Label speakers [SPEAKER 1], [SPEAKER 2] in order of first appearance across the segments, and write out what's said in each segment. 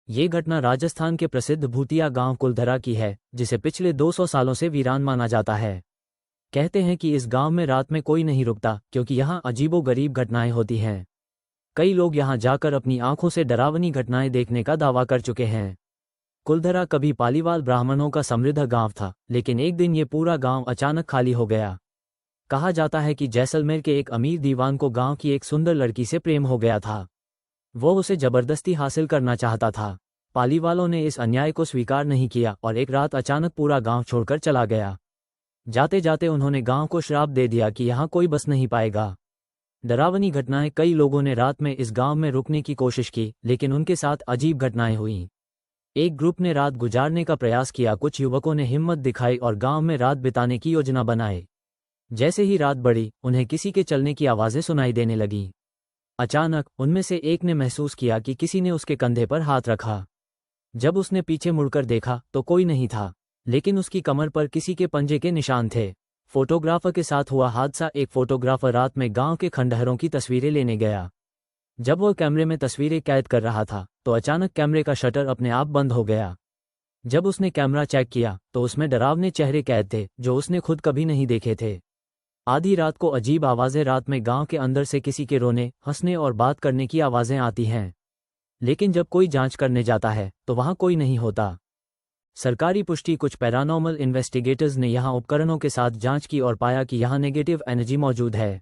[SPEAKER 1] ये घटना राजस्थान के प्रसिद्ध भूतिया गांव कुलधरा की है, जिसे पिछले 200 सालों से वीरान माना जाता है। कहते हैं कि इस गांव में रात में कोई नहीं रुकता, क्योंकि यहाँ अजीबोगरीब घटनाएं होती हैं। कई लोग यहाँ जाकर अपनी आंखों से डरावनी घटनाएं देखने का दावा कर चुके हैं। कुलधरा कभी पालीवाल ब्राह्मणों का समृद्ध गांव था, लेकिन एक दिन ये पूरा गांव अचानक खाली हो गया। कहा जाता है कि जैसलमेर के एक अमीर दीवान को गांव की एक सुंदर लड़की से प्रेम हो गया था। वो उसे जबरदस्ती हासिल करना चाहता था। पालीवालों ने इस अन्याय को स्वीकार नहीं किया और एक रात अचानक पूरा गांव छोड़कर चला गया। जाते जाते उन्होंने गांव को श्राप दे दिया कि यहाँ कोई बस नहीं पाएगा। डरावनी घटनाएं। कई लोगों ने रात में इस गांव में रुकने की कोशिश की, लेकिन उनके साथ अजीब घटनाएं हुईं। एक ग्रुप ने रात गुजारने का प्रयास किया, कुछ युवकों ने हिम्मत दिखाई और गांव में रात बिताने की योजना बनाई। जैसे ही रात बढ़ी, उन्हें किसी के चलने की आवाज़ें सुनाई देने लगीं। अचानक उनमें से एक ने महसूस किया कि किसी ने उसके कंधे पर हाथ रखा। जब उसने पीछे मुड़कर देखा तो कोई नहीं था, लेकिन उसकी कमर पर किसी के पंजे के निशान थे। फोटोग्राफर के साथ हुआ हादसा। एक फोटोग्राफर रात में गांव के खंडहरों की तस्वीरें लेने गया। जब वह कैमरे में तस्वीरें कैद कर रहा था तो अचानक कैमरे का शटर अपने आप बंद हो गया। जब उसने कैमरा चेक किया तो उसमें डरावने चेहरे कैद थे, जो उसने खुद कभी नहीं देखे थे। आधी रात को अजीब आवाज़ें। रात में गांव के अंदर से किसी के रोने, हंसने और बात करने की आवाज़ें आती हैं, लेकिन जब कोई जांच करने जाता है तो वहां कोई नहीं होता। सरकारी पुष्टि। कुछ पैरानॉर्मल इन्वेस्टिगेटर्स ने यहां उपकरणों के साथ जांच की और पाया कि यहां नेगेटिव एनर्जी मौजूद है।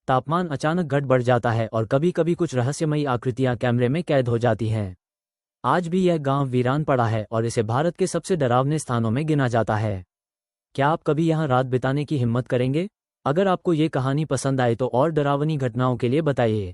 [SPEAKER 1] तापमान अचानक घट बढ़ जाता है और कभी कभी कुछ रहस्यमयी आकृतियां कैमरे में कैद हो जाती हैं। आज भी यह गांव वीरान पड़ा है और इसे भारत के सबसे डरावने स्थानों में गिना जाता है। क्या आप कभी यहां रात बिताने की हिम्मत करेंगे? अगर आपको ये कहानी पसंद आए तो और डरावनी घटनाओं के लिए बताइए।